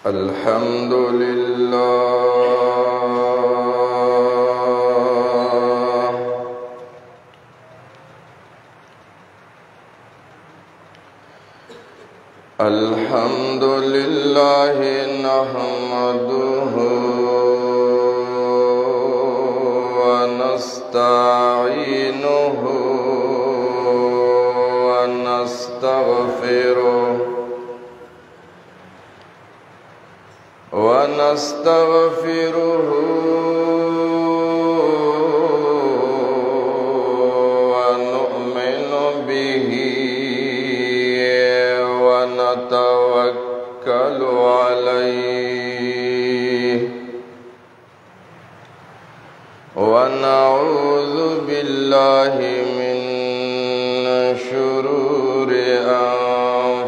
الحمد لله الحمد لله نحمده ونستعينه ونستغفره ونؤمن به ونتوكل عليه ونعوذ بالله من شرور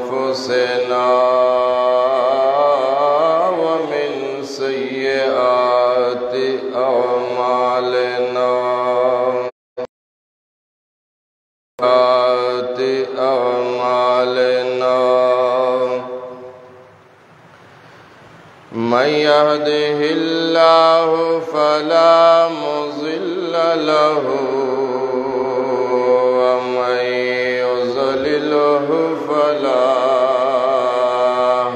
أنفسنا من يهده الله فلا مضل له ومن يضلله فلا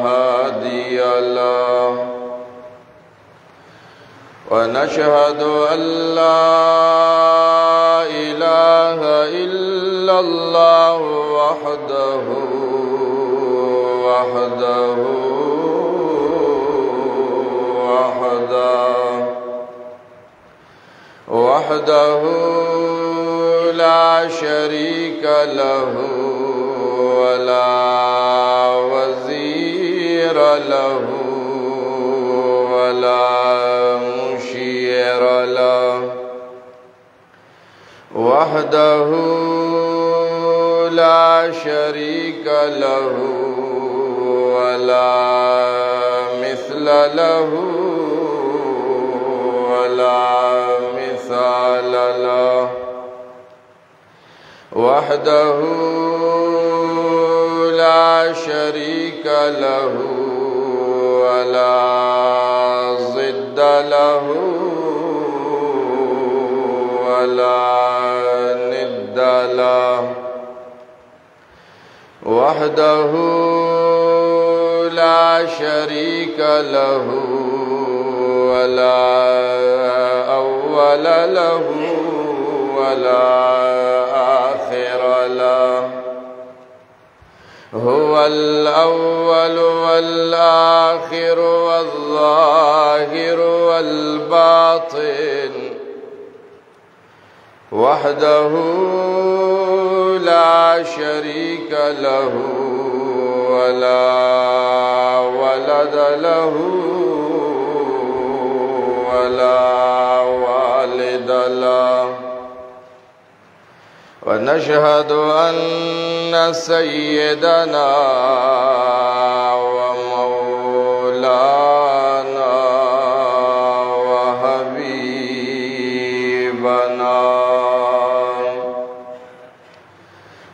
هادي له ونشهد أن لا إله إلا الله وحده لا شريك له ولا وزير له ولا مشير له وحده لا شريك له ولا مثل له ولا مثال له وحده لا شريك له ولا ضد له ولا ند له وحده لا شريك له ولا أول له ولا آخر له هو الأول والآخر والظاهر والباطن وحده لا شريك له ولا ولد له ولا والد له ونشهد أن سيدنا ومولانا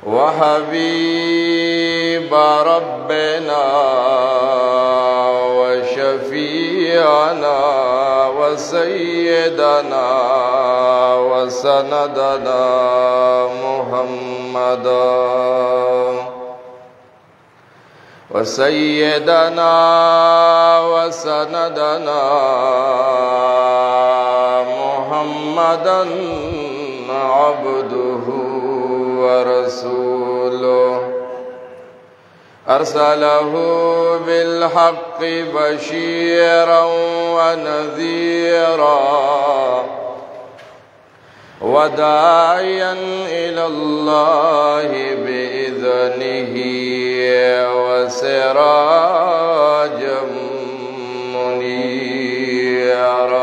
وحبيب ربنا وشفيعنا وسيدنا وسندنا محمدا وسيدنا وسندنا محمدا عبده ورسوله أرسله بالحق بشيرا ونذيرا وداعيا إلى الله بإذنه وسراجا منيرا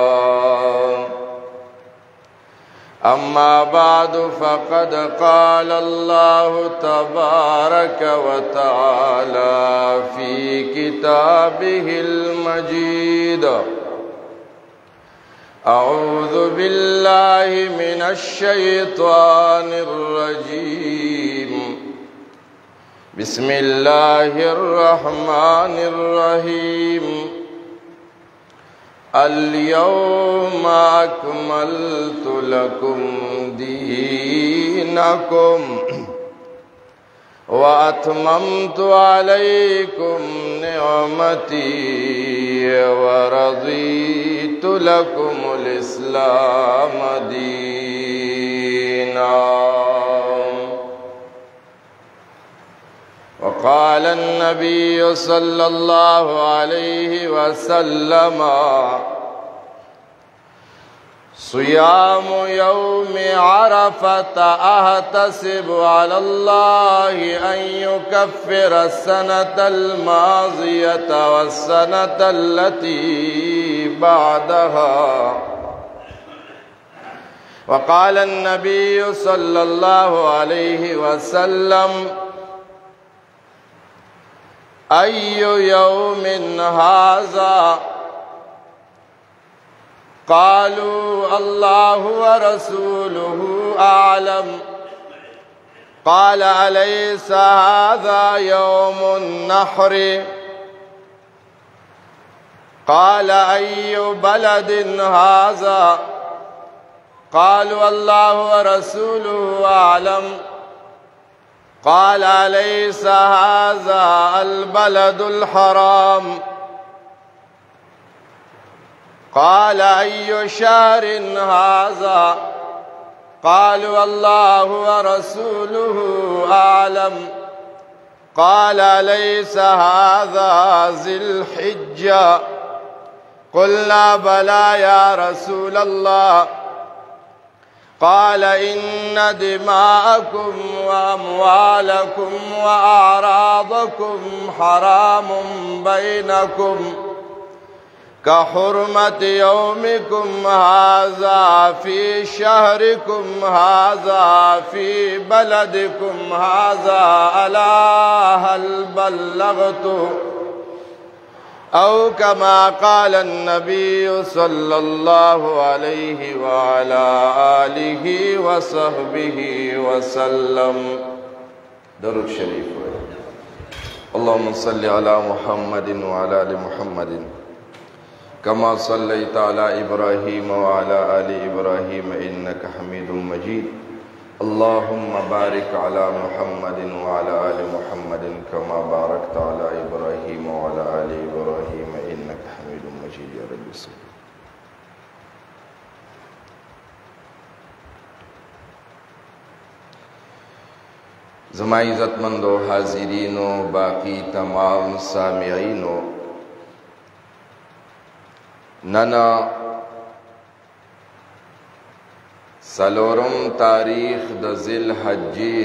أما بعد فقد قال الله تبارك وتعالى في كتابه المجيد أعوذ بالله من الشيطان الرجيم بسم الله الرحمن الرحيم اليوم أكملت لكم دينكم وأتممت عليكم نعمتي ورضيت لكم الإسلام دينا. وقال النبي صلى الله عليه وسلم صيام يوم عرفة أحتسب على الله أن يكفر السنة الماضية والسنة التي بعدها. وقال النبي صلى الله عليه وسلم أي يوم هذا؟ قالوا الله ورسوله أعلم. قال أليس هذا يوم النحر؟ قال أي بلد هذا؟ قالوا الله ورسوله أعلم. قال أليس هذا البلد الحرام؟ قال أي شهر هذا؟ قالوا الله ورسوله أعلم. قال أليس هذا ذي الحجة؟ قلنا بلى يا رسول الله. قال إن دماءكم وأموالكم وأعراضكم حرام بينكم كحرمة يومكم هذا في شهركم هذا في بلدكم هذا. ألا هل بلغت؟ أو كما قال النبي صلى الله عليه وعلى آله وصحبه وسلم. درود شريف. اللهم صل على محمد وعلى آل محمد كما صليت على إبراهيم وعلى آل إبراهيم إنك حميد مجيد. اللهم بارك على محمد وعلى آل محمد كما باركت على إبراهيم وعلى آل إبراهيم إنك حميد مجيد يا رب. زما عزتمندو حاضرینو باقی تمام سامعینو، ننا سلورم تاریخ د ذی الحجې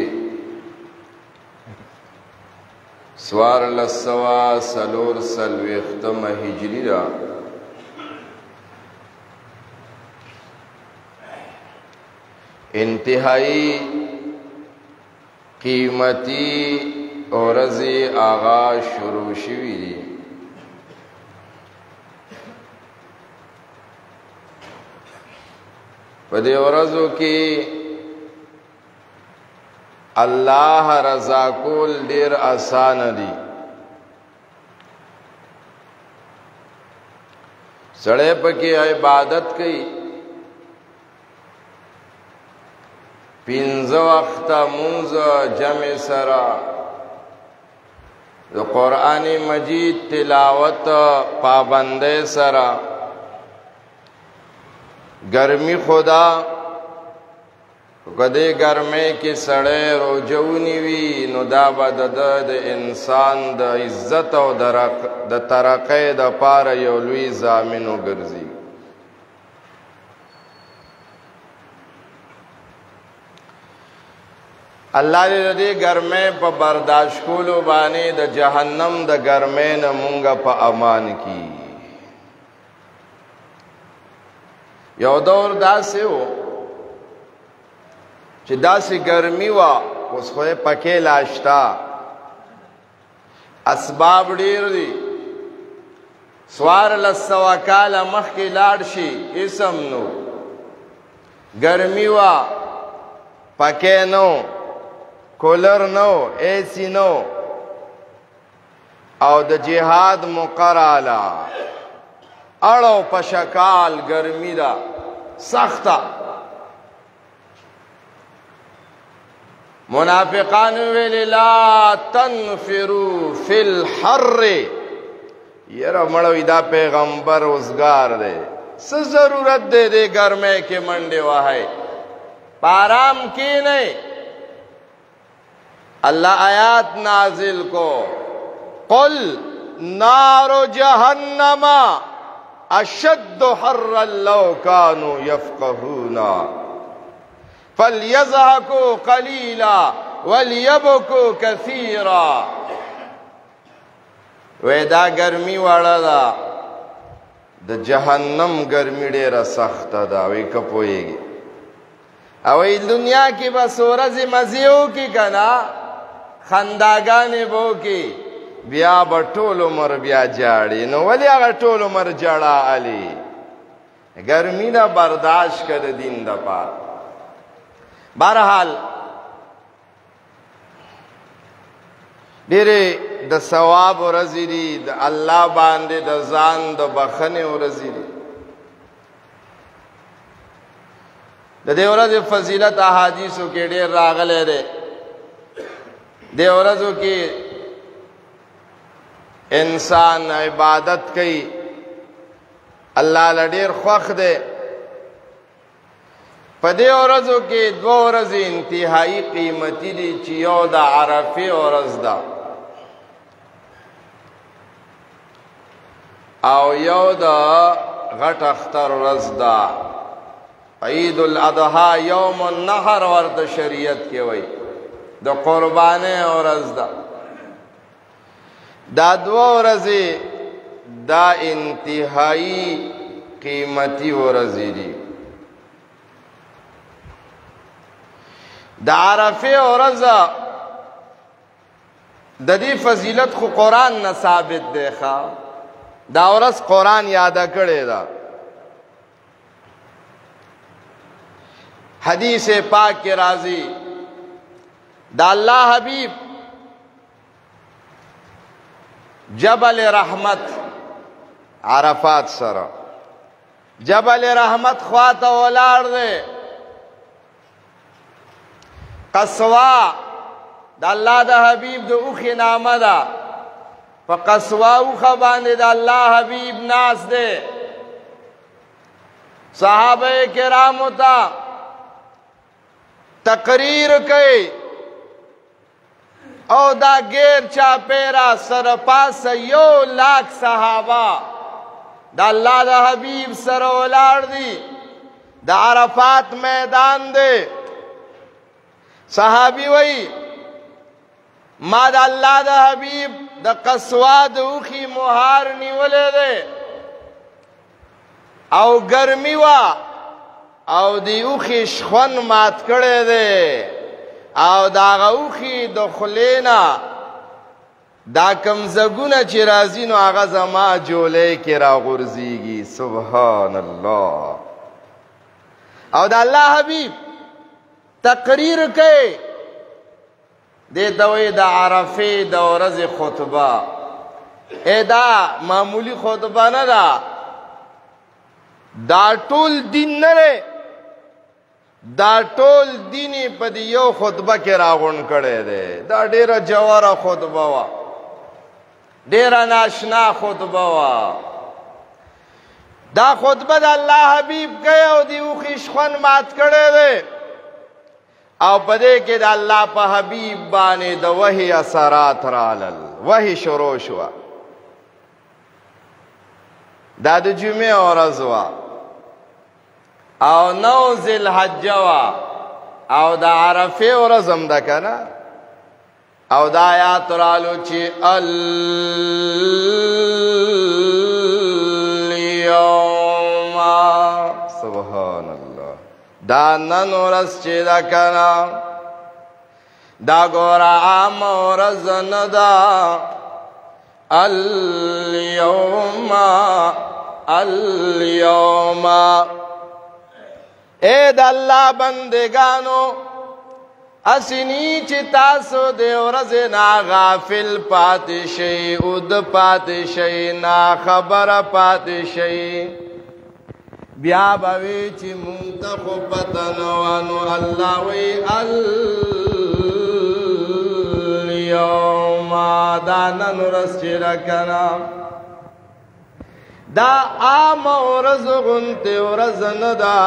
څوارلسسوه څلور څلوېښتمه هجري ده. انتہائی قیمتی ورځې آغاز شروع شوي دي. په دې ورځو کې الله رضا کول ډیر آسان دي. سړی پکې عبادت کوي، پنځه وخته مونځ جمع سره، د قرآن مجید تلاوت پابندۍ سره. گرمی خدا کدی گرمی کی سڑے روجونی وی نو دا با د انسان د عزت او د ترقی د پاره یو لوی ضامن وګرځي. الله دې گرمی په برداشت کولو باندې د جهنم د گرمی نه مونږه په امان کی. یو دور داسې و چې داسې ګرمي وه، اوس خو یې پکې لا شته، اسباب ډېر دي. څوارلس سوه کاله مخکې لاړ شي اسم نو ګرمي وه، پکې نو، کولر نو، اے سی نو، او د جهاد مقرالا اړو پشکال ګرمي دا سخته منافقان ویل لا تنفروا فی الحر یره مړوي دا پیغمبر اوسګار دی څه ضرورت دی دې ګرمه کې منډه وای پارام کی نہیں اللہ آیات نازل کو قل نار جہنم اشد حرا لو كانوا يفقهون فليضحكوا قليلا وليبكوا كثيرا ودا گرمی والا دا د جہنم گرمی ډیره سخت دا وی کپويږي او ای دنیا کی بس ورځ مزیو کی کنا خنداګانې بو کی بیا بټول عمر بیا جاړي نو ولی هغه ټول عمر جړا علي ګرمي نه برداشت کړ دین د پات بهرحال ډېرې د ثواب ورځې دي د الله باندې د ځان د بخښنې ورځې دي د دې ورځې فضیلت احادیثو کې ډېر راغلی دی دې ورځو کې انسان عبادت کوي الله له ډېر خوښ دی په دې ورځو کې دوه ورځې انتهایی قیمتي دي چې یو د عرفې ورځ ده او یو د غټ اختر ورځ ده عید الاضحی یوم النحر ورته شریعت کې وای د قربانې ورځ ده دا دوه ورځې دا انتهایی قیمتي ورځې دي د عرفه ورځ د دې فضیلت خو قران نه ثابت دی ښا دا ورځ قران یاد کړی دا حدیث پاک کې راځي دا الله حبیب جبل رحمت عرفات سره جبل رحمت خواته ولاړ دی قصوا د الله د حبیب د اوخي نامه ده په قصوا اوخه باندې د الله حبیب ناس دی صحابه کرامو ته تقریر کوي او دا غیر چا پیرا سر پاس 1,00,000 صحابه د الله د حبیب سره ولاړ دي د عرفات میدان دی صحابي وای ما د الله د حبیب د قصوا د اوخي مهار نیولې ده او ګرمي وا او دی اوخي شخون مات کړي ده او دا اوخي د خلینا دا کم زګونه چې راځي نو هغه زما جولې کې را غورځيږي سبحان الله او د الله حبیب تقریر کوي د دوی د عرفه د ورځې خطبه دا معمولی خطبه نه ده دا ټول دین نه دا ټول دیني په دی یو خطبه کې راغون کړي دي دا ډیره جواره خطبه وا ډیره ناشنا خطبه وا دا خطبه د الله حبیب کوي او دی او خشخون مات کړي دي او پدې کې د الله په حبیب باندې د وحی اثرات رالل وحی شروع شو دا د جمعې ورځ وا او نو ذل حج وا او د عرفه ورځ هم ده کنه او دا آیات رالو چې اليوم سبحان الله دا نن ورځ چې دا کنه دا ګورا عام ورځ نه ده اليوم اے د الله بندگانو اسنی چې تاسو د ورځې نا غافل پاتې شئ او د پاتې شئ نا خبره پاتې شئ بیا به وی چې مونږ ته خو پته نه وه نو الله وی الیوم دا نن ورځ چې ده که نه دا عام ورځ غوندې ورځ نه ده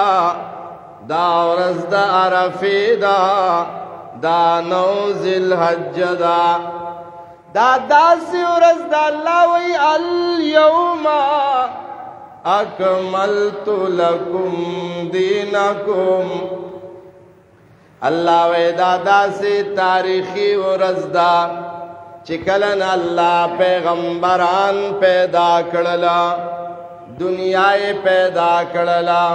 دا ورځ د عرفې ده دا 9 ذوالحجه ده دا داسې ورځ ده الله وی الیوم اکملت لکم دینکم الله وی دا داسې تاریخي ورځ ده چې کله نه الله پیغمبران پیدا کړله دنیا یې پیدا کړله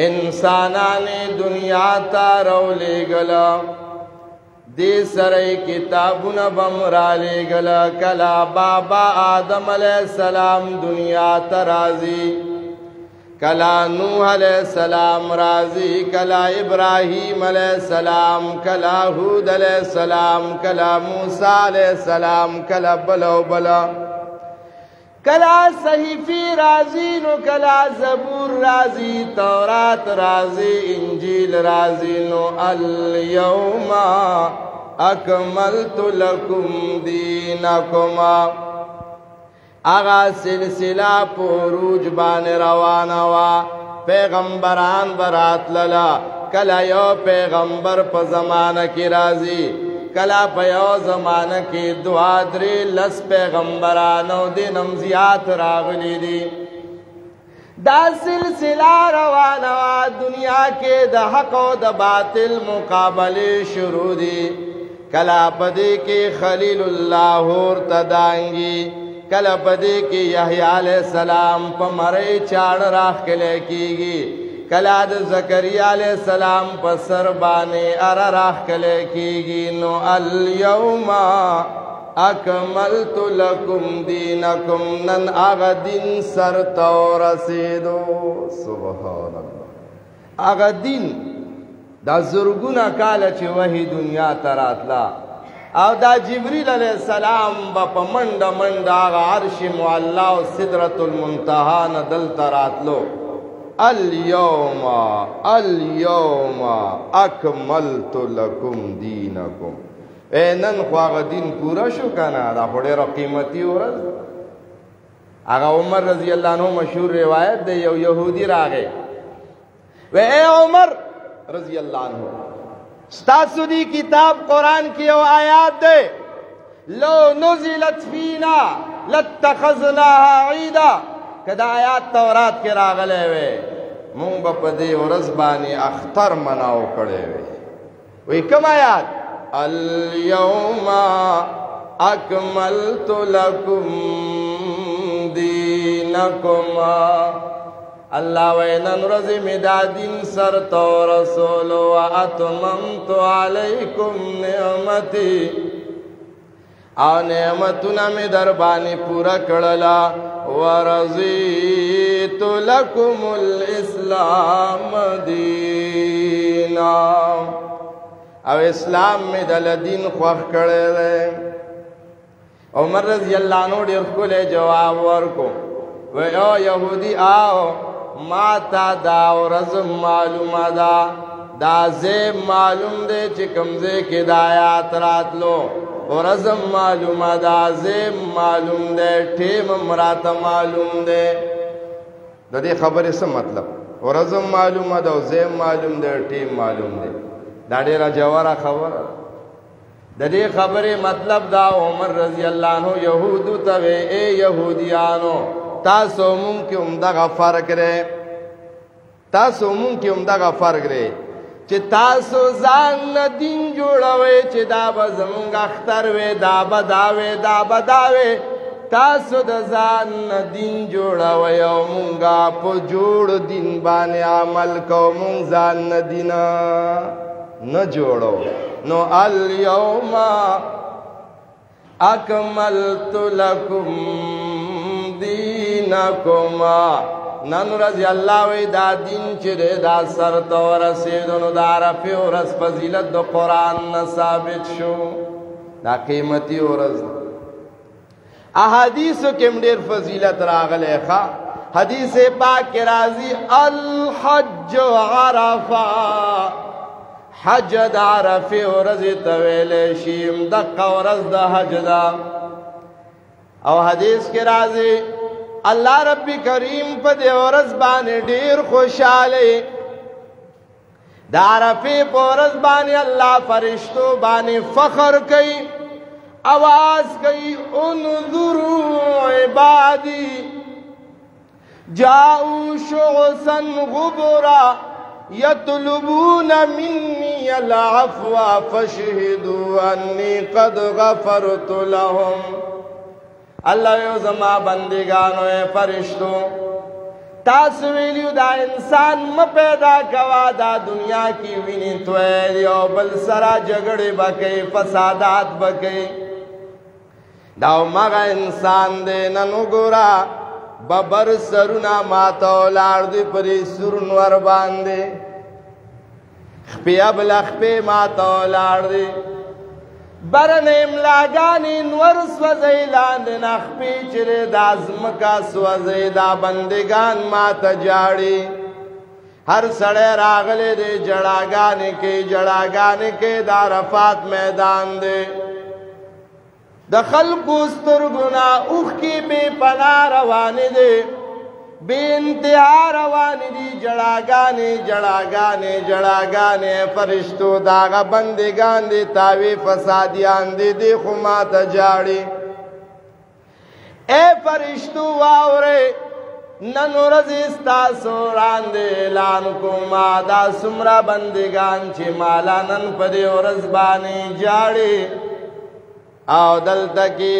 انسانانی دنیا تا راولېږله دې سره کتابونه بم رالیږله کله بابا آدم علیه السلام دنیا ته راځي کله نوح علیه السلام راځي کله ابراهیم علیه السلام کله هود علیه السلام کله موسی علیه السلام کله بلا و بلا کلا صحیفی رازی نو کلا زبور رازی تورات رازی انجیل رازی نو الیوم اکملت لکم دینکم آغا سلسلہ پوروج بان روانوا پیغمبران برات للا کلا یو پیغمبر پا زمانہ کی رازی کلا پیو زمانہ کی دعا دری لس پیغمبرانو دینم زیات راغلی دی دا سلسلہ روانوا دنیا کے دا حق و دا باطل مقابلے شروع دی کلا پدے کے خلیل اللہ اور تدانگی کلا پدے کے یحییٰ علیہ السلام پا مرے چاڑ راخ کلے کی گی کلا د زکریا علیہ السلام په سر باندې ار راخ کله کیږي نو الیوم اکملت لکم دینکم نن هغه دین سر ته رسیدو سبحان الله هغه دین دا زرګونه کاله چې وحی دنیا ته راتلا او دا جبریل علیہ السلام په منډه منډه هغه عرش معلا او سدرۃ المنتهى نه دلته راتلو الیوم اکملت لکم دینکم نن خو هغه دین پورا شو کنه دا خو ډېره قیمتي ورځ هغه عمر رضی الله عنه مشهور روایت دی یو یهودي راغی و اے عمر رضی الله عنه ستاسو دی کتاب قرآن کی یو آیات دے لو نزلت فینا لاتخذناها عیدا کدا آیات تورات کے راغلے وے مونږ به په دې ورځ باندې اختر مناو کړی وی وی کوم آیات الیوم اکملت لکم دینکم الله وی نن ورځ مې دا دین سر ته ورسولو واتممت علیکم نعمتي او نعمتونه مې در باندې پوره کړله ورضیت لکم الاسلام دینا او اسلام میں دل دین خوخ کړی دی عمر رضی اللہ عنہ ډېر ښکلی جواب ورکو وی او یهودي آو ما تا دا ورځ معلومه ده دا ځای معلوم دی چې کوم ځای کې د آیات راتلو ورځم معلومه ده ځای معلوم دی ټیم راته معلوم دی د دې خبرې څه مطلب ورځم معلومه ده او ځای معلوم دی ټیم معلوم دی دا ډېره جواره خبره د دې خبرې مطلب دا عمر رضی الله عنه یهودو ته وی اے یهودیانو تاسو مونږ کې همدغه فرق دی تاسو مونږ کې همدغه فرق دی چې تاسو ځان نه دین جوړوئ چې دا به زمونږ اختر وی دا به دا وی دا به دا وی تاسو د ځان نه دین جوړوئ او مونږه په جوړ دین باندې عمل کوو مونږ ځان نه دین نه جوړو نو الیوم اکملت لکم دینکم نن ورځ الله وی دا دین چې دا سر ته ورسېدو نو د عرفې ورځ فضیلت د قرآن نه ثابت شو دا قیمتي ورځ احادیثو کې ډېر فضیلت راغلی ښه حدیث پاک کې راځي الحج عرفه حج د عرفې ورځې ته ویلی شي دقه ورځ د حج ده او حدیث کې راځي الله رب کریم په دې ورځ باندې ډېر خوشاله د عرفې په ورځ باندې الله فرشتو باندې فخر کوي आवाज गई انظروا عبادی جاؤوا شعثا غبرا يطلبون مني العفو فشهدوا اني قد غفرت لهم الله یو زما بندگانو فرشتو تاسو ویلیو دا انسان م پیدا کوا دا دنیا کی ویني تویل یو بل سره جګړې بکې فسادات بکې دا مغه انسان دې نن وګورا ببر سرونه ماته ولار دې پرې سرون ور باندې خپیا بل خپې ماته ولار دې برن املاګانی نور سوځي لاندې نخپې چره د ازمکا سوځي دا بندگان ماته جاړي هر سړی راغله دې جړاګانې کې د عرفات میدان دې د خلقو سترګونه اوخ کې بے پناه روان دي بے انتها روان دي جړاګانې فرشتو داغه بندگان دي تاوی فسادیان دي خو ماته جاړي اے فرشتو واوره نن ورځ ستاسو وړاندې اعلان کوم دا څومره بندگان چې مالا نن په دې ورځ باندې جاړي او دلته کې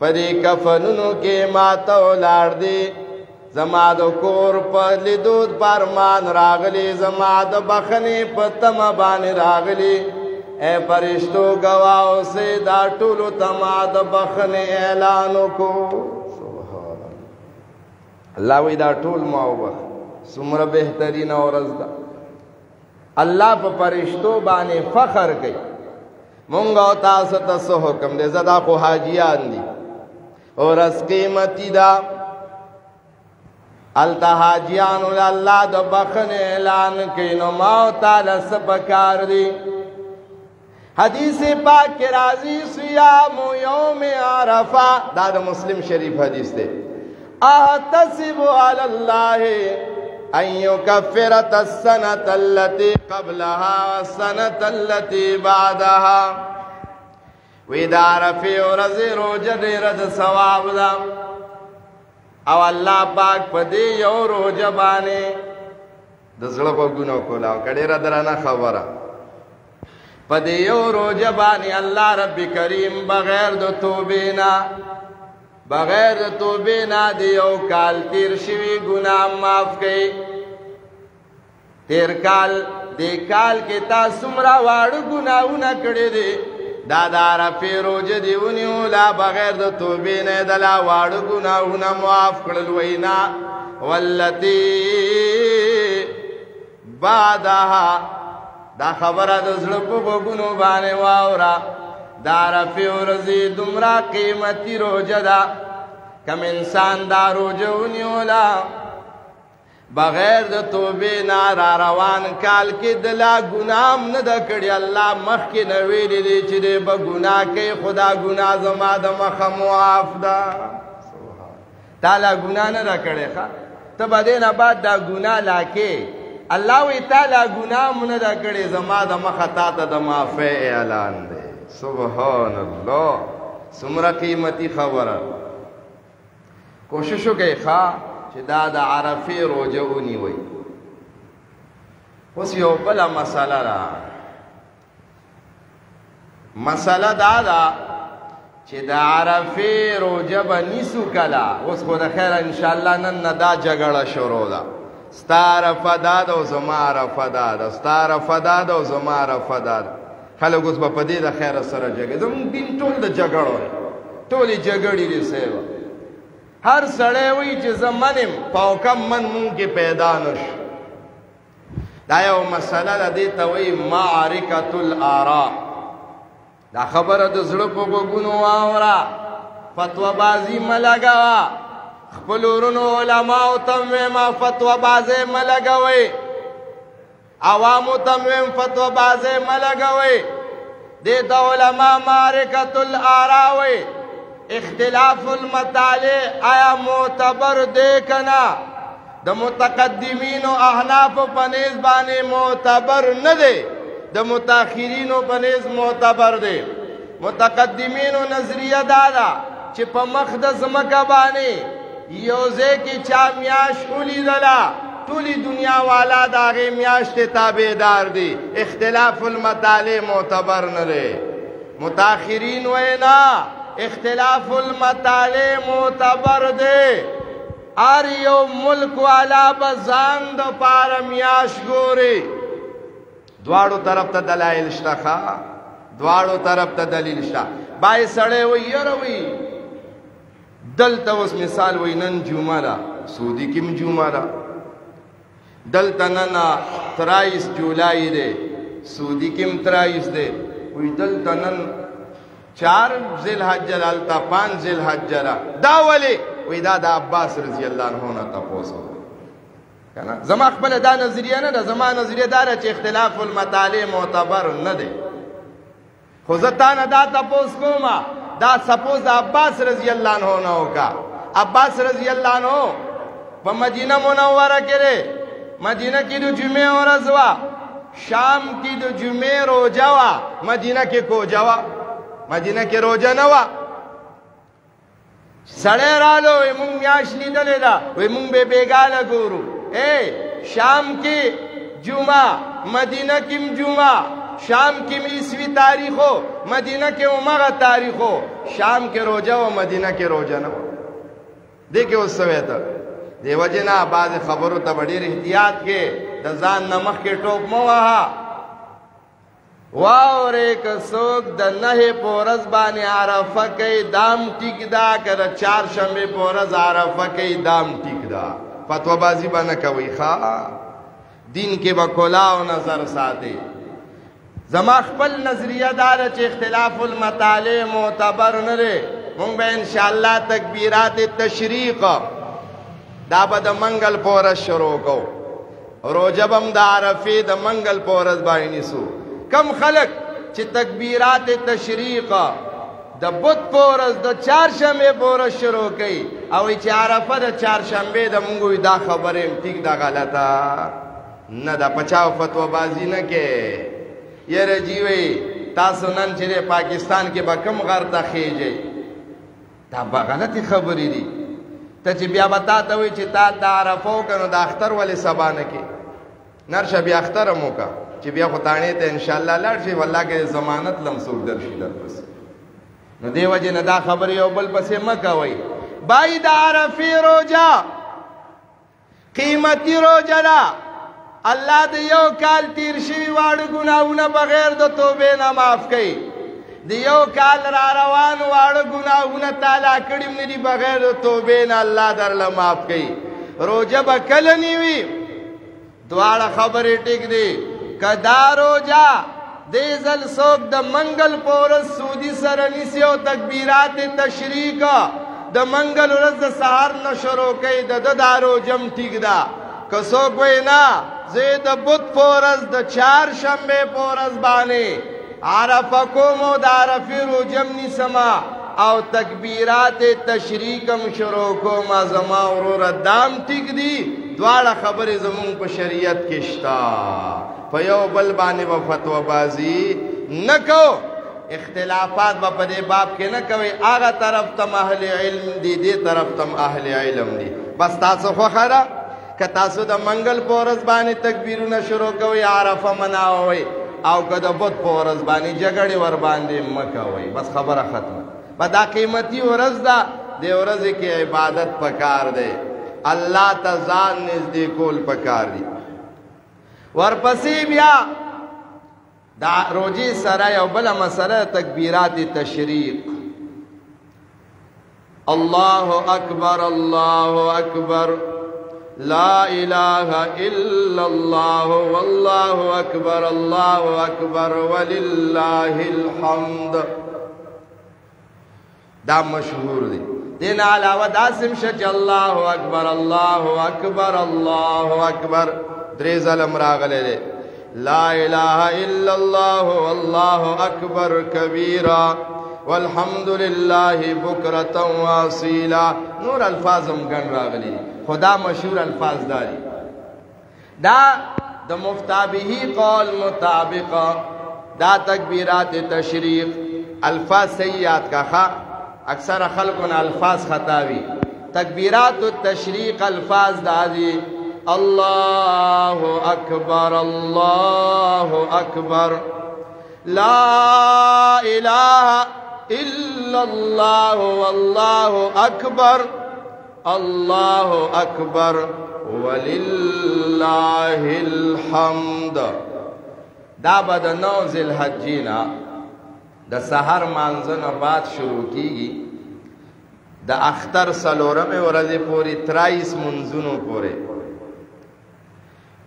پدې کفنونو کې ماته ولاړ دي زما د کور په لیدود پرمان راغلی زما د بخنې په تمه باندې راغلی اے فرشتو گواو سي دا ټولو تما د بخنې اعلان وکړو سبحان الله وی دا ټول ما وبخ څومره بهترین ورځ ده الله په فرشتو باندې فخر کوي مونږ او تاسو ته څه حکم دی زدا خو حاجیان دي اور اس قیمتي دا التحاجیان الله د بخن اعلان کینو ما تعالی سبکار دی حدیث پاک کی راضی صیام یوم عرفہ دا د مسلم شریف حدیث دی احتسب علی الله ان يكفر السنه التي قبلها والسنه التي بعدها ودار في ورز روزه ډیر د ثواب ده او الله پاک پدې یو روزه باندې د زړه په ګونو کولا کډیر درانه خبره پدې یو روزه باندې الله رب کریم بغیر د توبې نه دی یو کال تیر شوی ګناه معاف کړي تیر کال دې کال کې تاسو مرا واړو ګناونه کړې دي دادارا پیروجه دیونیو لا بغیر د توبې نه دلا واړو ګناونه معاف کړل وینا والتی بعدها دا خبره د زړه په وګونو باندې واورا دارا پیروزی دمرا قیمتي روزه ده کم انسان دا روزه ونیولا بغیر د توبې نه را روان کال کې دلا ګنام نه د کړی الله مخ کې نه ویلې دي چې به ګناه کوي خدا ګناه زما د مخه معاف ده تعالی ګناه نه را کړی ښه ته به دې نه بعد دا ګناه لاکې الله وی تعالی ګناه مونږ نه را کړی زما د مخه تا ته د معافی اعلان دی سبحان الله څومره قیمتي خبره کوشش وکړئ ښه چې دا د عرفې روزه ونیوئ اوس یو بله مسله ده مسله دا ده چې د عرفې روزه به نیسو کله اوس خو د خیره انشاءالله نن نه دا جګړه شروع ده ستا عرفه دا ده او زما عرفه دا ده ستا عرفه دا ده او زما عرفه دا ده خلک اوس به په دې د خیره سره جګړه زموږ دین ټول د جګړو ټولې جګړې دي صاحب هر سړی وی چې زه منم په کم من مونږ کې پیدا نشو. دا یو مسله ده، دې ته وایي معرکة الآراء. دا خبره د زړه په غوږونو واوره، فتوا بازي مه لګوه. خپل ورونو علماو ته م وایم فتوا بازۍ مه لګوئ، عوامو ته م وایم فتوا بازۍ مه لګوئ. دې ته علما معرکة الآراء وایي. اختلاف المطالع آیا معتبر دی که نه؟ د متقدمینو احنافو په نیز باندې معتبر نه دی، د متاخرینو په نیز معتبر دی. متقدمینو نظریه دا ده چې په مخ د ځمکه باندې یو ځای کې چا میاشت ولیدله، ټولې دنیا والا د هغې میاشتې تابعدار دي. اختلاف المطالع معتبر نه دی. متاخرین وایي نه، اختلاف المطالع معتبر دی. هر یو ملک والا به ځان د پاره میاشت ګوري. دواړو طرف ته دلایل شته، دواړو طرف ته دلیل شته. بای سړی وایي یاره وایي دلته اوس مثال وایي نن جمعه ده، سعودي کې هم جمعه ده. دلته نن 23 جولای دی، سعودي کې هم 23 دی. وایي دلته نن 4 ذی الحجه ده، هلته 5 ذی الحجه ده. دا ولې؟ وی دا د عباس رضی الله عنه نه تپوس کنه. زما خپل دا نظریه نه ده، زما نظریه دا ده چې اختلاف المطالع معتبر نه دی. خو زه تا نه دا تپوس کوم، دا سپوز د عباس رضی الله عنه نه وکړه. عباس رضی الله عنه په مدینه منوره کې دی. مدینه کې د جمعې ورځ وه، شام کې د جمعې روژه وه، مدینه کې کوجه وه، مدینه کې روژه نه وه. سړی رالو وی مونږ میاشت لیدلې ده، وی مونږ به بیګاله ګورو. شام کې جمعه، مدینه کې هم جمعه. شام کې هم عیسوي تاریخو، مدینه کې همغه تاریخو. شام کې روژه و، مدینه کې روژه نه و. دې کې اوس څه وایته؟ دې وجې نه بعضې خبرو ته به ډېر احتیاط کې، د ځان نه مخکې ټوپ مه وهه. واورې که څوک د 9 په ورځ باندې عرفه کوي دام ټیک ده، که د 4شنبې په ورځ عرفه کوي دام ټیک ده. فتوا بازي به نه کوئ. دین کې به کلا او نظر ساتئ. زما خپل نظریه دا ده چې اختلاف المطالع معتبر نه دی. مونږ به انشاءالله تکبیرات تشریق دا به د منګل په ورځ شروع کوو. روژه به هم د عرفې د منګل په ورځ باندې نیسو. کم خلق چې تکبیرات تشریق د بت په ورځ د 4شنبې په ورځ شروع کوي او چې عرفه د 4شنبې د مونږ وي، دا خبره هم ټیک ده، غلطه نه ده. پچاو فتوا بازي نه کې. یاره جی وی تاسو نن چې پاکستان کې به کم غر ته خېږئ، دا به غلطې خبرې دي. ته چې بیا به تا ته وایي چې تا د عرفه وکړه نو د اختر ولې سبا نه کې؟ نرشه بیا اختر هم وکړه چې بیا خو تاڼې ته انشاءالله لاړ شي، والله کې ضمانت لم څوک درشي درپسې. نو دې وجې نه دا خبرې یو بل پسې مه کوئ. بای د عرفې روژه قیمتي روژه ده. الله د یو کال تیر شوي واړه ګناهونه بغیر د توبې نه معاف کوي. د یو کال را روان واړه ګناهونه تعالی کړي نه دي بغیر د توبې نه الله درله معاف کوي. روژه به کله نه وي؟ دواړه خبرې ټیک دي. که دا روژه دې ځل څوک د منګل په ورځ سعودي سره نیسي او تکبیرات تشریق د منګل ورځ د سهار نه شروع کوي، د ده دا روژه هم ټیک ده. که څوک وایي نه زه د بت په ورځ د 4شنبې په ورځ باندې عرفه کوم او د عرفې روژه هم نیسمه او تکبیرات تشریق هم شروع کوم، زما وروره دام ټیک دي. دواړه خبرې زمونږ په شریعت کې شته. په یو بل باندې به فتوا بازي نه کو. اختلافات به په دې باب کې نه کوئ. هغه طرف ته اهل علم دي، دې طرف ته اهل علم دي. بس تاسو خوښه ده که تاسو د منګل په ورځ باندې تکبیرونه شروع کوئ، عرفه مناوئ، او که د بت په ورځ باندې جګړې ور باندې مه کوئ. بس خبره ختمه. په دا قیمتي ورځ ده، دې ورځې کې عبادت پکار دی، الله ته ځان نږدې کول پکار دي. ورپسې بیا دا روژې سره یو بله مسله تکبیرات تشریق. الله أكبر الله أكبر لا إله إلا الله والله أكبر الله أكبر ولله الحمد. دا مشهور دی. دین علاوہ داسم شچ اللہ اکبر اللہ اکبر دری ظلم راغلے دے. لا الہ الا اللہ واللہ اکبر کبیرا والحمد للہ بکرتا واصیلا. نور الفاظم گن راغلی خدا مشہور الفاظ داری. دا مفتابہی قول مطابقہ دا تکبیرات تشریق الفاظ سیئات کا خواہ اکثر خلقنا الفاظ خطاوی. تکبیرات التشریق الفاظ دادی اللہ اکبر لا الہ الا اللہ واللہ اکبر وللہ الحمد. دا بد 9 ذی الحجینا د سحر مانځنه بعد شروع کیږي د اختر څلورمې ورځې پورې 23 منځونو پورې.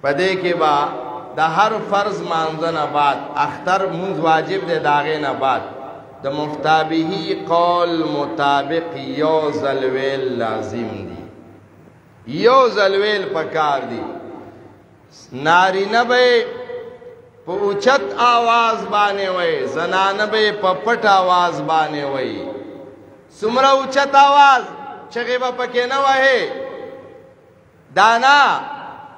په دې کې به د هر فرض مانځنه بعد اختر منځ واجب دی، د هغې نه بعد د مفتابهي قول مطابق یو ځل ویل لازم دي. یو ځل ویل پکار دي. نارینه به په اوچت آواز باندې وای، زنانه به په پټ آواز باندې وای. څومره اوچت آواز چغې به پکې نه وهې. دا نه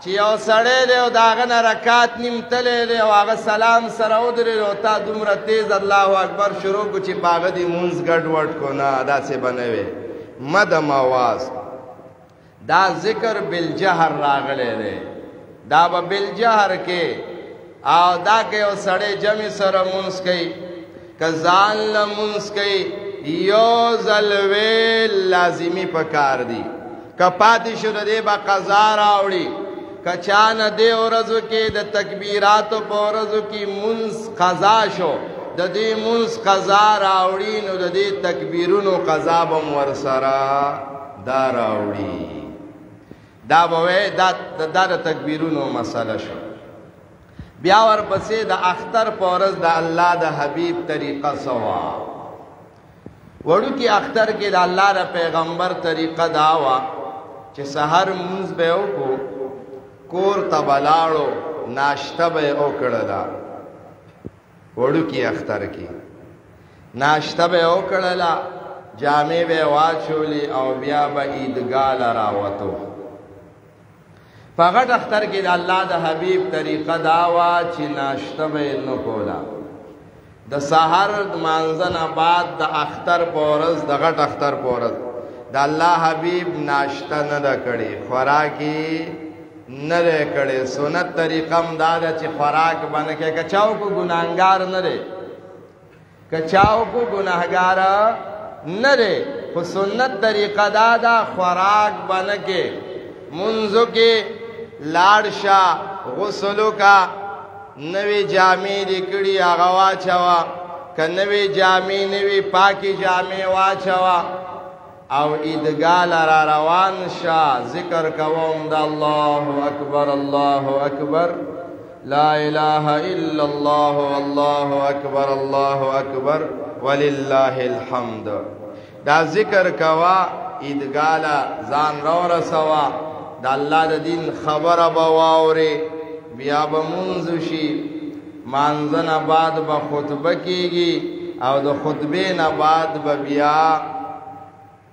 چې یو سړی دی او د هغه نه رکات نیم تلی دی او هغه سلام سره ودرېد او تا دومره تیز الله اکبر شروع کړو چې په هغه دې مونځ ګډوډ کړو. نه داسې به نه وې. مدم آواز دا ذکر بالجهر راغلی دی. دا به بالجهر کې او دا که یو سړی جمع سره مونځ کوي که ځان له مونځ کوي یو ځل ویل لازمي پکار دي. که پاتې شو د دې به قضا راوړي. که چا نه دې ورځو کې د تکبیراتو په ورځو کې مونځ قضا شو د دې مونځ قضا راوړي نو د دې تکبیرونو قضا به م ورسره دا راوړي. دا به وایي دا د تکبیرونو مسله شو. بیا ورپسې د اختر په ورځ د الله د حبیب طریقه سوا. وړوکي اختر کې د الله د پیغمبر طریقه دا وه چې سحر مونځ به یې وکړو، کور ته به لاړو، ناشته به یې وکړله. وړوکي اختر کې ناشته به یې وکړله، جامې به یې واچولې او بیا به عیدګاه له راوتو. په غټ اختر کې د الله د حبیب طریقه دا وه چې ناشته به یې نه کوله. د سحر مانځه نه بعد د اختر په ورځ د غټ اختر په ورځ د الله حبیب ناشته نه ده کړې، خوراک یې نه دی کړی. سنت طریقه هم دا ده چې خوراک به نه کوې. که چا وکړو ګناهګار نه دی، که چا وکړو ګناهګار نه دی. خو سنت طریقه دا ده خوراک به نه کوې. منځو کې لاړ شه، غسل وکړه، نوې جامې دې کړي هغه واچوه، که نوې جامې نه وي پاکې جامې واچوه او عیدګاه له را روان شه. ذکر کوم د الله اکبر لا اله الا الله والله اکبر ولله الحمد. دا ذکر کوا، عیدګاه له ځان راورسوه، د الله د دین خبره به واورې، بیا به مونځ شي. مانځه نه بعد به خطبه کېږي او د خطبې نه بعد به بیا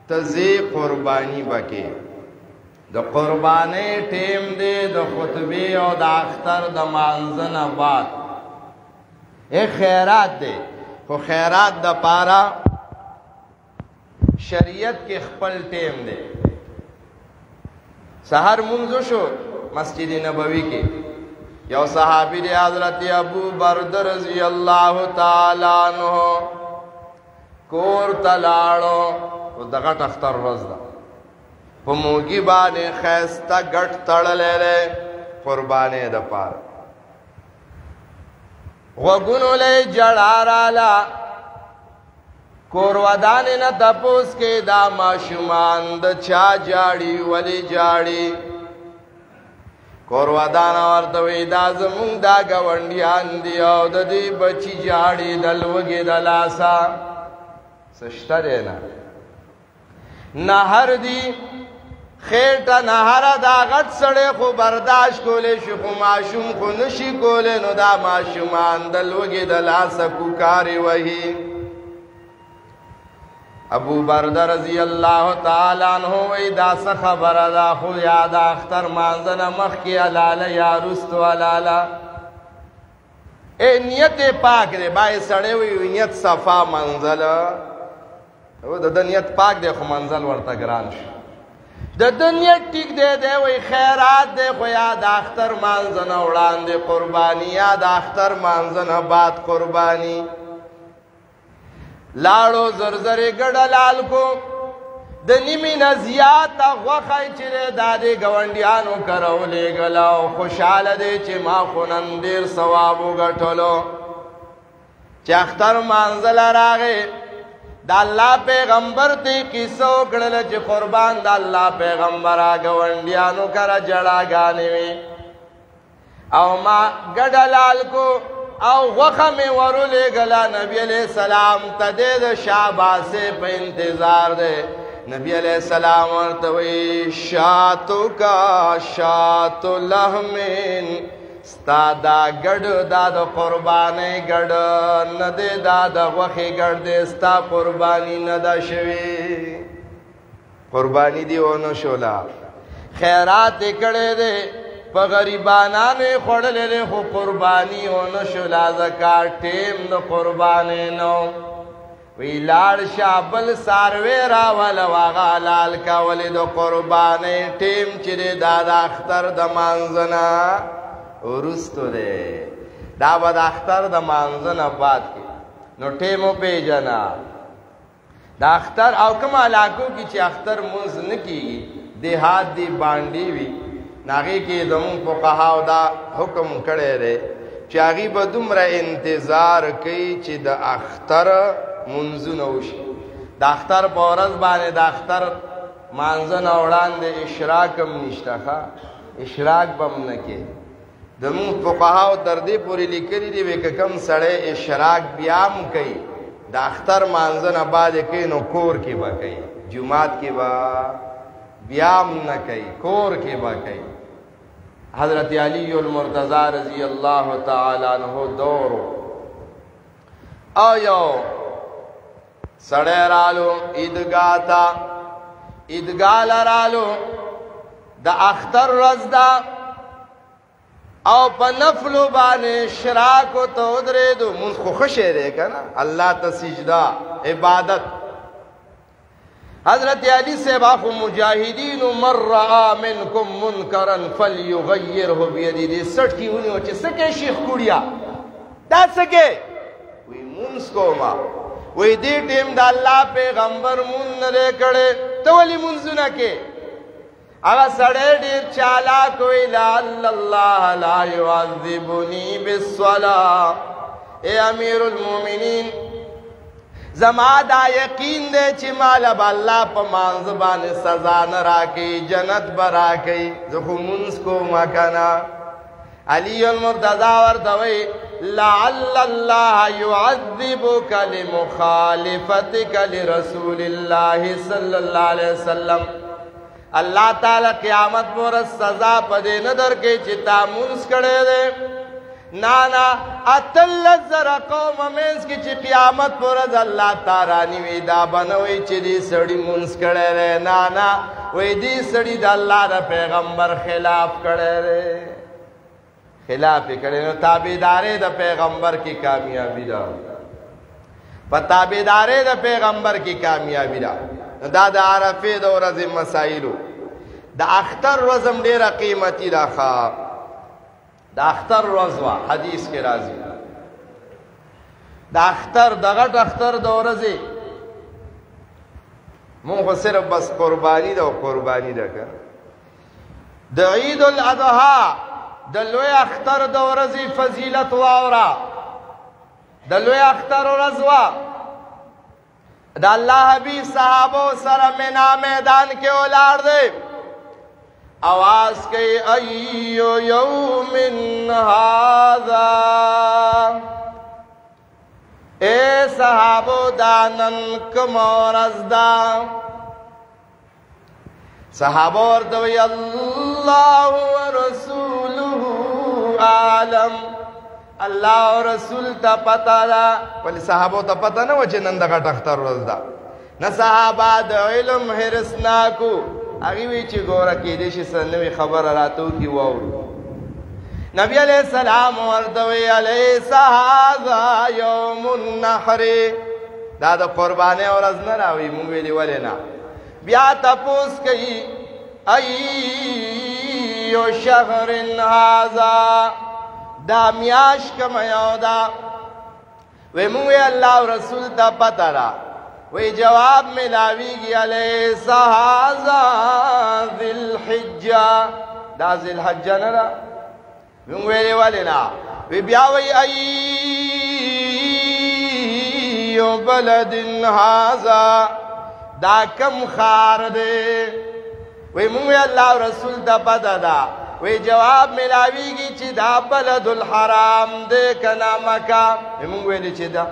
تزی قربانی بکې. د قربانۍ ټیم دی د خطبې او د اختر د مانځه نه بعد. خیرات دی، خو خیرات د پاره شریعت کې خپل ټیم دی. سحر منځو شو مسجد نبوي کې یو صحابي دی حضرت ابو برده رضی الله تعالی عنہ کور ته لاړو. د غټ اختر ورځ ده، په موږي باندې ښایسته ګټ تړلی دی قربانۍ دپاره. غوږونو له یې جړا راله، کورودان نه تپوس کې دا ماشومان د چا جاړي ولی جاړي کورودان ورته وی دا زمونږ دا ګاونډیان دي او د دې بچی جاړي د لوږې د لاسه سشته دی نه نهر دی خیټه نهره دا غټ سړی خو برداشت کولی شي خو ماشوم خو نشي کولی نو دا ماشومان د لوږې د لاسه کوکارې وهي ابو برده رضی الله تعالی عنہ وی دا څه خبره ده خو یا د اختر مانځه نه مخکې هلاله یا وروستو هلاله نیت پاک دی باید سړی وي نیت صفا منزله د ده نیت پاک دی خو منزل ورته ګران شي د ده نیت ټیک دی دی وی خیرات دی خو یا د اختر مانځه نه وړاندې قرباني یا د اختر مانځه نه بعد قرباني لاړو زرزرې ګډه لال کو د نیمې نه زیاته غوښه یې چې دی دا دې ګاونډیانو کره ولېږله او خوشحاله دی چې ما خو نن ډېر ثواب وګټلو چې اختر مانځله راغې د الله پیغمبر ته کیسه وکړله چې قربان د الله پیغمبره ګاونډیانو کره جړاګانې وي او ما ګډه لال کو او غوښه مې ورولېږله نبي علیہ السلام ته دې د شاباسې په انتظار دی نبی علیہ السلام ورته وی شاتو کا شاتو لحمین ستا دا ګډ دا د قربانۍ ګډ نه دی دا د غوښې ګډ دی ستا قرباني نه ده شوې قرباني دې ونه شوله خیرات یې کړی دی په غریبانانو یې خوړلی دی خو قرباني ونه شوله ځکه ټیم د قربانۍ نه وی لاړ شه بل څاروی راوله هغه حلال کا ولې د قربانۍ ټیم چې دی دا د اختر د مانځه نه وروستو دی دا به د اختر د مانځه نه بعد کې نو ټیم وپېژنه د اختر او کوم علاقو کې چې اختر مونځ نه کېږي دیهات دی بانډې وي نو هغې کې زمونږ فقهاو دا حکم کړی دی چې هغې به دومره انتظار کوي چې د اختر منځونه وشي د اختر په ورځ باندې د اختر مانځه نه وړاندې اشراک هم نشته ښه اشراک به هم نه کې زمونږ فقهاو تر دې پورې لیکلي دي وی که کوم سړی اشراک بیا هم کوي د اختر مانځه نه بعد یې کوي نو کور کې به کوي جومات کې به بیا هم نه کوي کور کې به کوي حضرت علی المرتضی رضی الله تعالی عنہ دورو او یو سړی رالو عیدګاه ته عیدګاه لرالو د اختر ورځ ده او په نفلو باندې اشراکو ته ودرېدو مونځ خو ښه شی دی که نه الله ته سجده عبادت حضرت علی صاحب خو مجاهدین من رعا منکم منکرا فلیغیره بیدی دی سټ کې ونیو چې څه کوې شیخ کوړیا دا څه کوې وی مونځ کومه وی دې ټیم د الله پیغمبر مونځ نه دی کړی ته ولې مونځونه کې هغه سړی ډېر چالاک وی لعل الله لا يعذبني بالصلاة اے امیر المؤمنین زما دا یقین دی چې ماله به الله په مانځه باندې سزا نه راکوي جنت به راکوي زه خو مونځ کومه که نه علی المرتضی ورته وی لعل الله يعذبك لمخالفتك لرسول الله صلی الله علیه وسلم الله تعالی قیامت پر سزا پدې نه درکې چې تا مونځ کړی دی نانا اتلس زره قوم منځ کې چې قیامت پر الله تعالی نیوي دا بنوي چې دې سړي مونځ کړی دی نانا وی دې سړي د الله د پیغمبر خلاف کړی دی خلاف یې کړی نو تابعدارۍ د پیغمبر کې کامیابي ده په تابعدارۍ د پیغمبر کې کامیابي ده دا د عرفې د ورځې مسایلو د اختر ورځ هم ډېره قیمتي ده ښه د اختر ورځ وه حدیث کې راځي د اختر د غټ اختر د ورځې مونږ خو صرف بس قرباني ده او قرباني ده که د عید الاضحی د لوی اختر د ورځې فضیلت واوره د لوی اختر ورځ وه دا اللہ حبیب صحابو سر منا میدان کے اولار دے آواز کئی ایو یوم هذا اے صحابو دانن کمورز دا صحابو اردوی اللہ و رسولہ عالم اللہ و رسول تا پتا دا ولی صحابو تا پتا نا وچے نندگا تختر رز دا نا صحابہ دا علم حرسناکو اگیوی چی گورا کی دیشی سنوی خبر راتو کی وورو نبی علیہ السلام وردوی علیہ هذا یوم النحر دا دا قربانے اور از نراوی مویلی ولینا بیا تپوس کئی ایو شهر هذا دا میاش کم یودا وی موی اللہ رسول تا پتا را وی جواب ملاوی گی علیہ هذا ذی الحجہ دا ذی الحجہ نرا وی ولینا وی بیاوی ایو بلد هذا دا کم خار دے وی موی اللہ رسول دا پتا دا وی جواب ملاوی گی چی دا بلد الحرام دے کنا مکا وی موی لی چی دا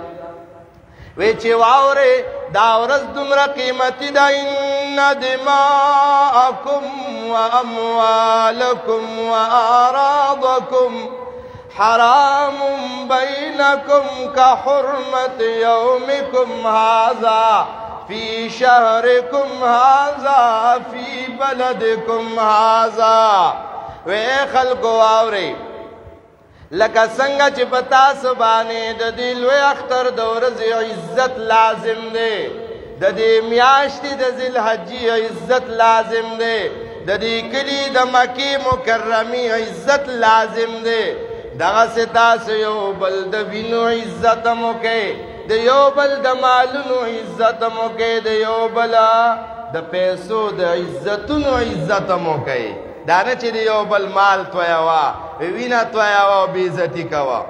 وی چی واورے دا ورز دمر قیمتی دا ان دماءکم و اموالکم و آرادکم حرام بینکم کا حرمت یومکم هذا فی شہرکم هذا فی بلدکم هذا وی خلقو آوری لکا سنگا چی پتا سبانے دا دی لوی اختر دورز عزت لازم دے دا دی میاشتی دا ذی الحجی عزت لازم دے دا دی کلی دا مکی مکرمی عزت لازم دے دا ستا سیو بل دا بینو عزت مکے دا یو بل دا مالونو عزت مکے دا یو بلا دا پیسو دا عزتونو عزت مکے دانا چی دا یو بل مال تویاوا وینا تویاوا و بیزتی کوا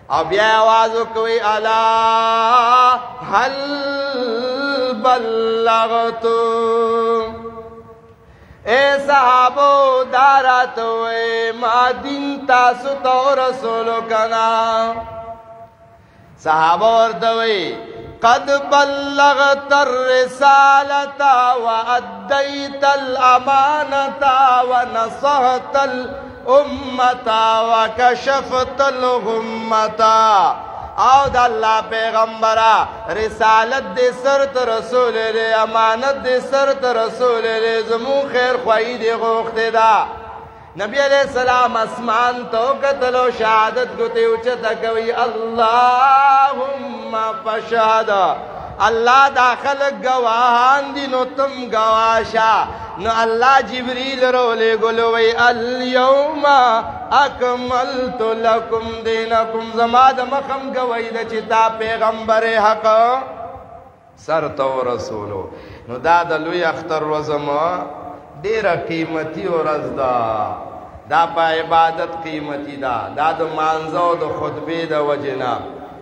او بیا آوازو کوئی الا حل بلغتو اے صحابو داراتوئے ما دین تاسو تو رسولو کنا صحابہ وردوئی قد بلغت الرسالة وأديت الأمانة ونصحت الأمة وكشفت الغمة او دا اللہ پیغمبرہ رسالت دے سرت رسول لے امانت دے سرت رسول لے زمو خیر خواہی دے غوخت دا نبی علیہ السلام اسمان تو قتل و شہادت گتے اچھتا کوئی اللہم فشہد اللہ داخل گواہان دی نو تم گواشا نو اللہ جبریل رو لے گلوی اليوم اکملت لکم دینکم زماد مخم گوئی دا چتا پیغمبر حق سر تو رسولو نو دادا لوی اختر وزمو دیر قیمتی و رزدا دا پا عبادت قیمتی دا دا دا مانزو دا خطبی دا وجنا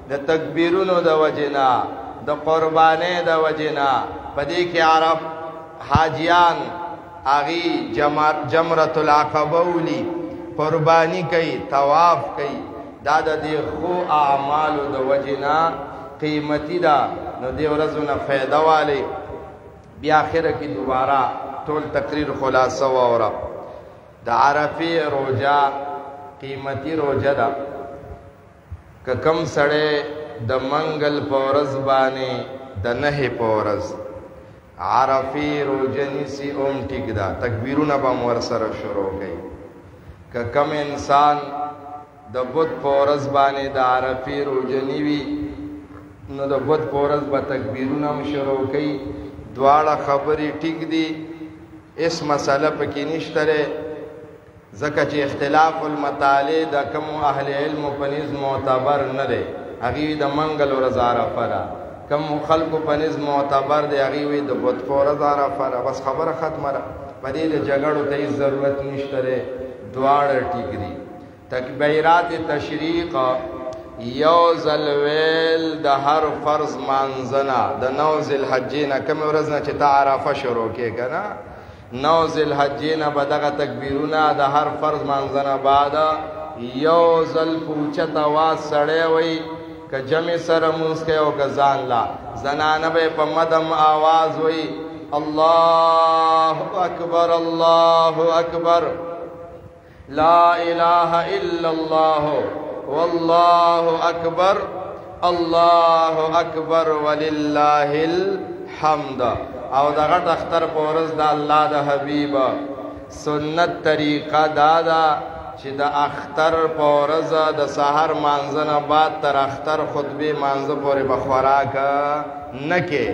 دا تکبیرونو دا وجنا دا قربانے دا وجنا پا دیکھ عرب حاجیان آغی جمرت العقبولی قربانی کئی تواف کئی دا دا دی خو اعمالو دا وجنا قیمتی دا نو دی ورزونا فیدہ والی بی آخر کی دوبارہ طول تقریر خلاصہ وورا دا عرفی روجہ قیمتی روجہ دا کہ کم سڑے دا منگل پورز بانے دا نہ پورز عرفی روجہ نیسی اوم ٹک دا تکبیرون با مورسر شروع گئی کہ کم انسان دا بود پورز بانے دا عرفی روجہ نیوی نو دا بود پورز با تکبیرون ہم شروع گئی دوارا خبری ٹک دی اس مسئلہ پہ کی نشترے زکا چی اختلاف المطالع دا کم اہل علم پنیز معتبر ندے اگیوی دا منگل و رزارہ فرا کم خلق پنیز معتبر دے اگیوی دا بطفو رزارہ فرا بس خبر ختم را پدید جگڑو تیز ضرورت نشترے دوار ٹک دی تکبیرات تشریق یو ځل ویل د هر فرض مانځنه د 9 ذوالحجې نه کومې ورځ نه چې ته عرفه شروع کړې که نه 9 ذوالحجې نه به دغه تکبیرونه د هر فرض مانځنه بعد یو ځل په اوچت اواز سړی وایي که جمع سره مونځ کوي او که ځان لا زنانه به په مدم آواز وایي الله اکبر الله اکبر لا اله الا الله والله اکبر الله اکبر ولله الحمد. او د غټ اختر په ورځ د الله د حبیب سنت طریقه دا ده چې د اختر په ورځ د سحر مانځنه بعد تر اختر خطبه مانځه پورې به خوراک نه کې.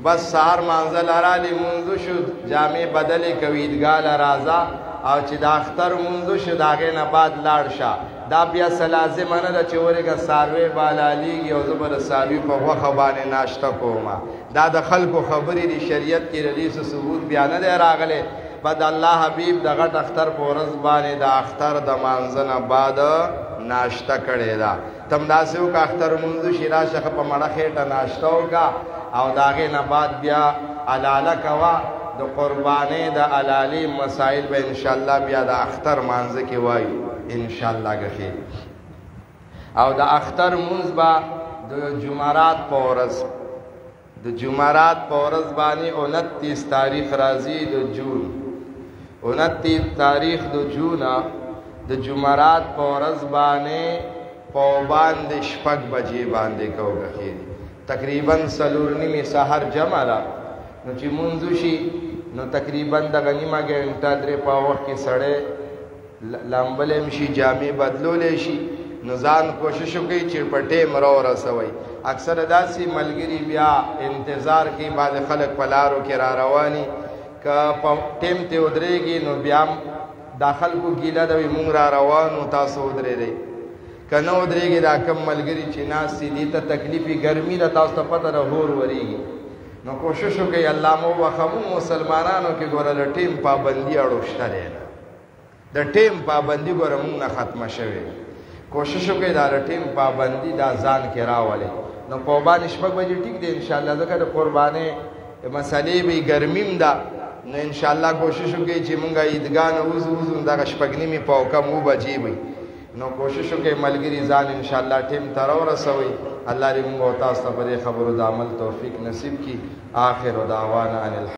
بس سحر مانځه لرالی مونځو شو جامې بدلې کوي عیدګاه له راځه او چې د اختر مونځو شو د هغې نه بعد لاړ شه. دا بیا څه لازمه نه ده چې ورېږه څاروی به حلالیږي او زه به د څاروي په غوښه باندې ناشته کوم. دا د خلکو خبرې دي، شریعت کې د دې څه ثبوت بیا نه دی راغلی. بعد الله حبیب د غټ اختر په ورځ باندې د اختر د مانځه نه بعد ناشته کړې ده. تم داسې وکړه اختر مونځو شي راشه په مړه خېټه ناشته وکړه او د هغې نه بعد بیا علاله کوه. د قربانۍ د علالي مسائل به انشاءالله بیا د اختر مانځه کې وایو انشاءالله ګخیر. او د اختر مونځ به د جمعرات په ورځ باندې 29 تاریخ راځي د جون 29 تاریخ د جون د جمعرات په ورځ باندې په باندې 6 بجې باندې کو ګخیر. تقریبا 4:30 سحر جمع را نو چې مونځو شي نو تقریبا د غنیمه ګنټه درې په وخت کې سړی لامبلم شي جامې بدلولی شي. نو ځان کوشش وکړي چې په ټیم رسوئ. اکثر داسې ملګري بیا انتظار کوي، بعض خلک په لارو کې را رواني که په ټیم ته ودرېږي نو بیا دا خلکو ګیله ده وي مونږ را روانو تاسو ودرېدئ. که نه ودرېږي دا کم ملګري چې ناست دي دې ته تکلیفي ګرمي ده تاسو ته پته ده هور ورېږي. نو کوشش وکړئ الله مو وبخښه مونږ مسلمانانو کې ګوره د ټیم پابندي اړو شته دی نه، د ټیم پابندي ګوره مونږ نه ختمه شوې. کوشش وکړئ دا د ټیم پابندي دا ځان کې راولئ. نو په باندې 6 بجې ټیک دی انشاءالله ځکه د قربانۍ مسلې به ګرمیم ده. نو انشاءالله کوشش وکړئ چې مونږ عیدګاه نه وځو دغه 6:30 په کم 9 بجې وي. نو کوشش وکړئ ملګري ځان انشاءالله ټیم ته راورسوئ. الله دې مونږ او تاسو ته په دې خبرو د عمل توفیق نصیب کړي. آخر دعوانا ان